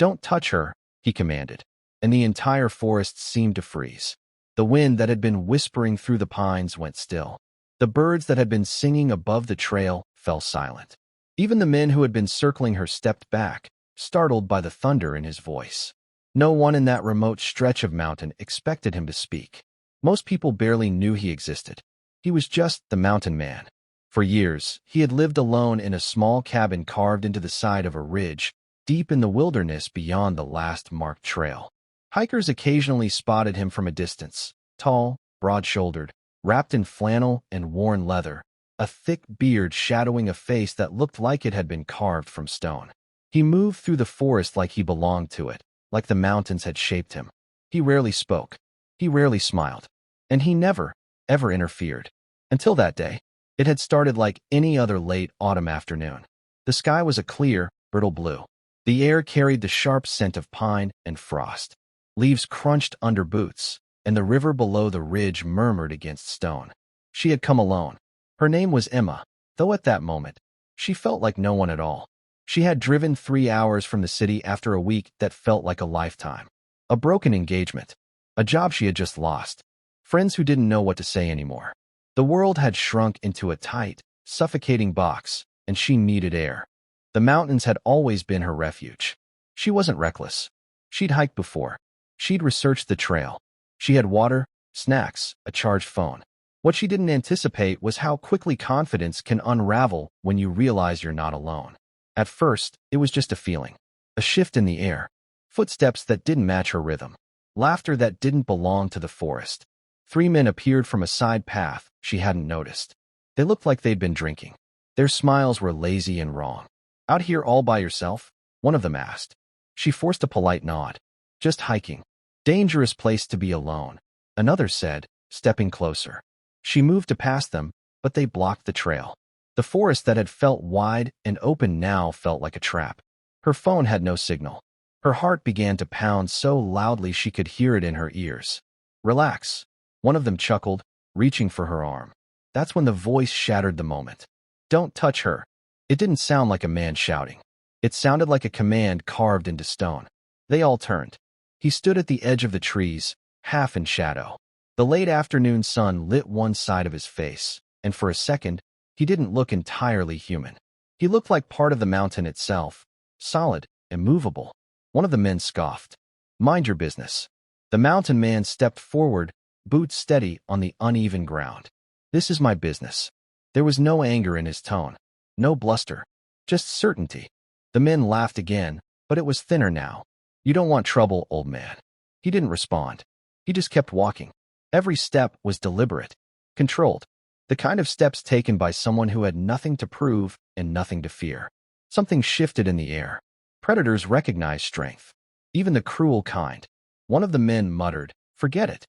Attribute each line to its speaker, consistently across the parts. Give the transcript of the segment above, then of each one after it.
Speaker 1: "Don't touch her," he commanded, and the entire forest seemed to freeze. The wind that had been whispering through the pines went still. The birds that had been singing above the trail fell silent. Even the men who had been circling her stepped back, startled by the thunder in his voice. No one in that remote stretch of mountain expected him to speak. Most people barely knew he existed. He was just the mountain man. For years, he had lived alone in a small cabin carved into the side of a ridge, deep in the wilderness beyond the last marked trail. Hikers occasionally spotted him from a distance, tall, broad-shouldered, wrapped in flannel and worn leather, a thick beard shadowing a face that looked like it had been carved from stone. He moved through the forest like he belonged to it, like the mountains had shaped him. He rarely spoke. He rarely smiled. And he never, ever interfered. Until that day. It had started like any other late autumn afternoon. The sky was a clear, brittle blue. The air carried the sharp scent of pine and frost. Leaves crunched under boots, and the river below the ridge murmured against stone. She had come alone. Her name was Emma, though at that moment, she felt like no one at all. She had driven 3 hours from the city after a week that felt like a lifetime. A broken engagement. A job she had just lost. Friends who didn't know what to say anymore. The world had shrunk into a tight, suffocating box, and she needed air. The mountains had always been her refuge. She wasn't reckless. She'd hiked before. She'd researched the trail. She had water, snacks, a charged phone. What she didn't anticipate was how quickly confidence can unravel when you realize you're not alone. At first, it was just a feeling. A shift in the air. Footsteps that didn't match her rhythm. Laughter that didn't belong to the forest. 3 men appeared from a side path she hadn't noticed. They looked like they'd been drinking. Their smiles were lazy and wrong. "Out here all by yourself?" one of them asked. She forced a polite nod. "Just hiking. Dangerous place to be alone," another said, stepping closer. She moved to pass them, but they blocked the trail. The forest that had felt wide and open now felt like a trap. Her phone had no signal. Her heart began to pound so loudly she could hear it in her ears. "Relax," one of them chuckled, reaching for her arm. That's when the voice shattered the moment. "Don't touch her." It didn't sound like a man shouting. It sounded like a command carved into stone. They all turned. He stood at the edge of the trees, half in shadow. The late afternoon sun lit one side of his face, and for a second, he didn't look entirely human. He looked like part of the mountain itself, solid, immovable. One of the men scoffed. "Mind your business." The mountain man stepped forward, boots steady on the uneven ground. "This is my business." There was no anger in his tone, no bluster, just certainty. The men laughed again, but it was thinner now. "You don't want trouble, old man." He didn't respond. He just kept walking. Every step was deliberate, controlled, the kind of steps taken by someone who had nothing to prove and nothing to fear. Something shifted in the air. Predators recognized strength, even the cruel kind. One of the men muttered, "Forget it."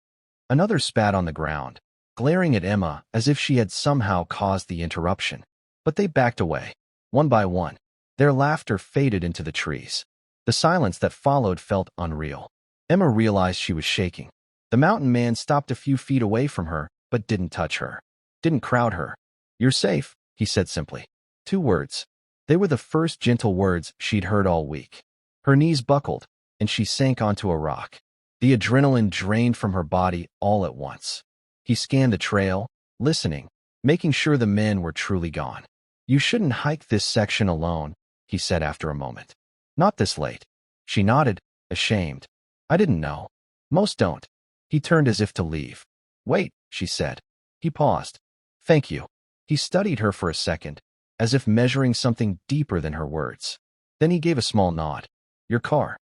Speaker 1: Another spat on the ground, glaring at Emma as if she had somehow caused the interruption. But they backed away, one by one. Their laughter faded into the trees. The silence that followed felt unreal. Emma realized she was shaking. The mountain man stopped a few feet away from her, but didn't touch her. Didn't crowd her. "You're safe," he said simply. 2 words. They were the first gentle words she'd heard all week. Her knees buckled, and she sank onto a rock. The adrenaline drained from her body all at once. He scanned the trail, listening, making sure the men were truly gone. "You shouldn't hike this section alone," he said after a moment. "Not this late." She nodded, ashamed. "I didn't know. Most don't." He turned as if to leave. "Wait," she said. He paused. "Thank you." He studied her for a second, as if measuring something deeper than her words. Then he gave a small nod. "Your car.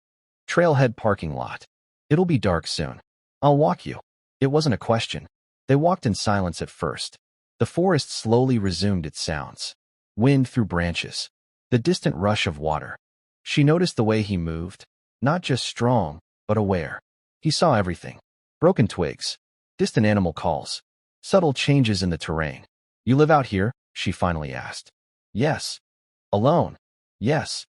Speaker 1: Trailhead parking lot. It'll be dark soon. I'll walk you." It wasn't a question. They walked in silence at first. The forest slowly resumed its sounds. Wind through branches. The distant rush of water. She noticed the way he moved, not just strong, but aware. He saw everything. Broken twigs. Distant animal calls. Subtle changes in the terrain. "You live out here?" she finally asked. "Yes." "Alone?" "Yes."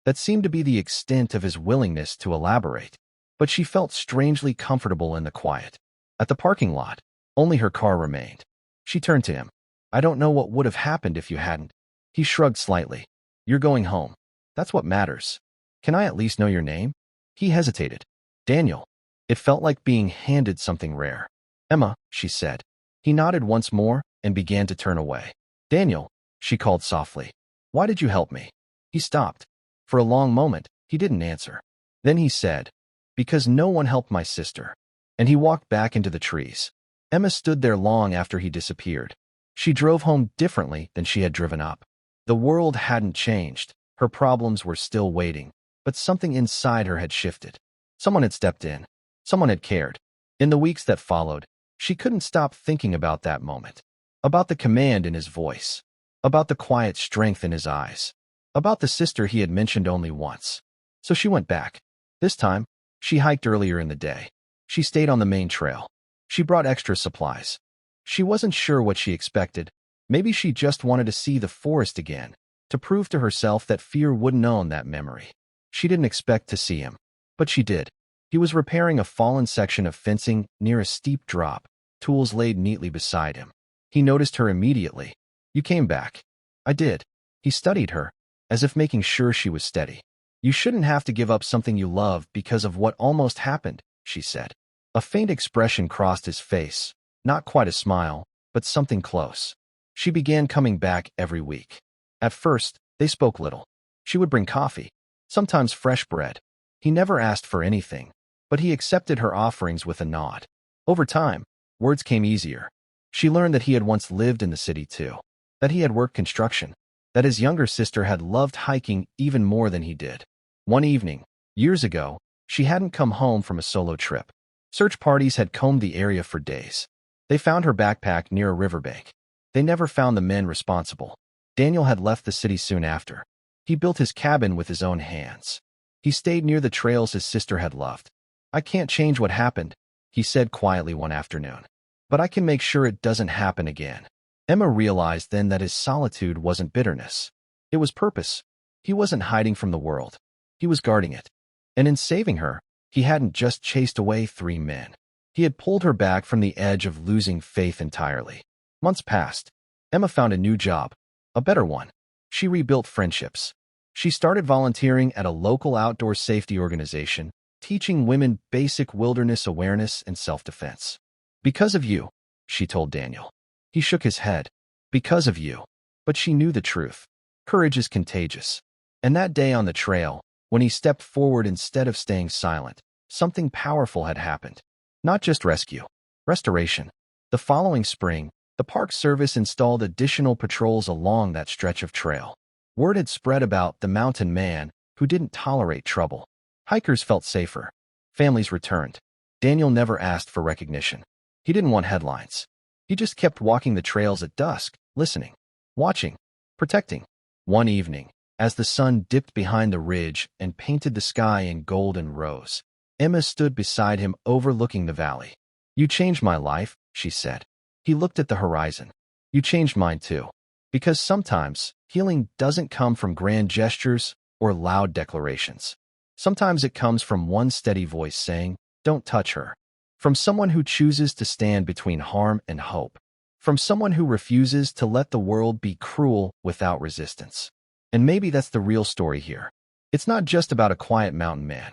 Speaker 1: That seemed to be the extent of his willingness to elaborate. But she felt strangely comfortable in the quiet. At the parking lot, only her car remained. She turned to him. "I don't know what would have happened if you hadn't." He shrugged slightly. "You're going home. That's what matters." Can I at least know your name? He hesitated. Daniel. It felt like being handed something rare. Emma, she said. He nodded once more and began to turn away. Daniel, she called softly. Why did you help me? He stopped. For a long moment, he didn't answer. Then he said, because no one helped my sister. And he walked back into the trees. Emma stood there long after he disappeared. She drove home differently than she had driven up. The world hadn't changed. Her problems were still waiting, but something inside her had shifted. Someone had stepped in. Someone had cared. In the weeks that followed, she couldn't stop thinking about that moment. About the command in his voice. About the quiet strength in his eyes. About the sister he had mentioned only once. So she went back. This time, she hiked earlier in the day. She stayed on the main trail. She brought extra supplies. She wasn't sure what she expected. Maybe she just wanted to see the forest again, to prove to herself that fear wouldn't own that memory. She didn't expect to see him, but she did. He was repairing a fallen section of fencing near a steep drop, tools laid neatly beside him. He noticed her immediately. You came back. I did. He studied her, as if making sure she was steady. You shouldn't have to give up something you love because of what almost happened, she said. A faint expression crossed his face, not quite a smile, but something close. She began coming back every week. At first, they spoke little. She would bring coffee, sometimes fresh bread. He never asked for anything, but he accepted her offerings with a nod. Over time, words came easier. She learned that he had once lived in the city too, that he had worked construction, that his younger sister had loved hiking even more than he did. One evening, years ago, she hadn't come home from a solo trip. Search parties had combed the area for days. They found her backpack near a riverbank. They never found the men responsible. Daniel had left the city soon after. He built his cabin with his own hands. He stayed near the trails his sister had loved. I can't change what happened, he said quietly one afternoon. But I can make sure it doesn't happen again. Emma realized then that his solitude wasn't bitterness. It was purpose. He wasn't hiding from the world. He was guarding it. And in saving her, he hadn't just chased away 3 men. He had pulled her back from the edge of losing faith entirely. Months passed. Emma found a new job, a better one. She rebuilt friendships. She started volunteering at a local outdoor safety organization, teaching women basic wilderness awareness and self-defense. Because of you, she told Daniel. He shook his head. Because of you. But she knew the truth. Courage is contagious. And that day on the trail, when he stepped forward instead of staying silent, something powerful had happened. Not just rescue, restoration. The following spring, the Park Service installed additional patrols along that stretch of trail. Word had spread about the mountain man who didn't tolerate trouble. Hikers felt safer. Families returned. Daniel never asked for recognition. He didn't want headlines. He just kept walking the trails at dusk, listening, watching, protecting. One evening, as the sun dipped behind the ridge and painted the sky in gold and rose, Emma stood beside him overlooking the valley. You changed my life, she said. He looked at the horizon. You changed mine too. Because sometimes, healing doesn't come from grand gestures or loud declarations. Sometimes it comes from one steady voice saying, don't touch her. From someone who chooses to stand between harm and hope. From someone who refuses to let the world be cruel without resistance. And maybe that's the real story here. It's not just about a quiet mountain man.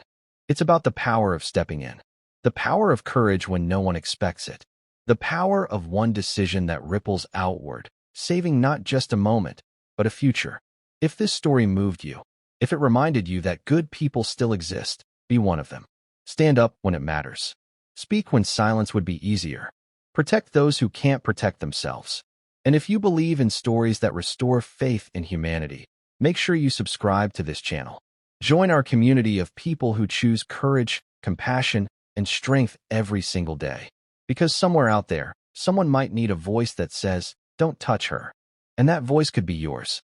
Speaker 1: It's about the power of stepping in. The power of courage when no one expects it. The power of one decision that ripples outward, saving not just a moment, but a future. If this story moved you, if it reminded you that good people still exist, be one of them. Stand up when it matters. Speak when silence would be easier. Protect those who can't protect themselves. And if you believe in stories that restore faith in humanity, make sure you subscribe to this channel. Join our community of people who choose courage, compassion, and strength every single day. Because somewhere out there, someone might need a voice that says, don't touch her. And that voice could be yours.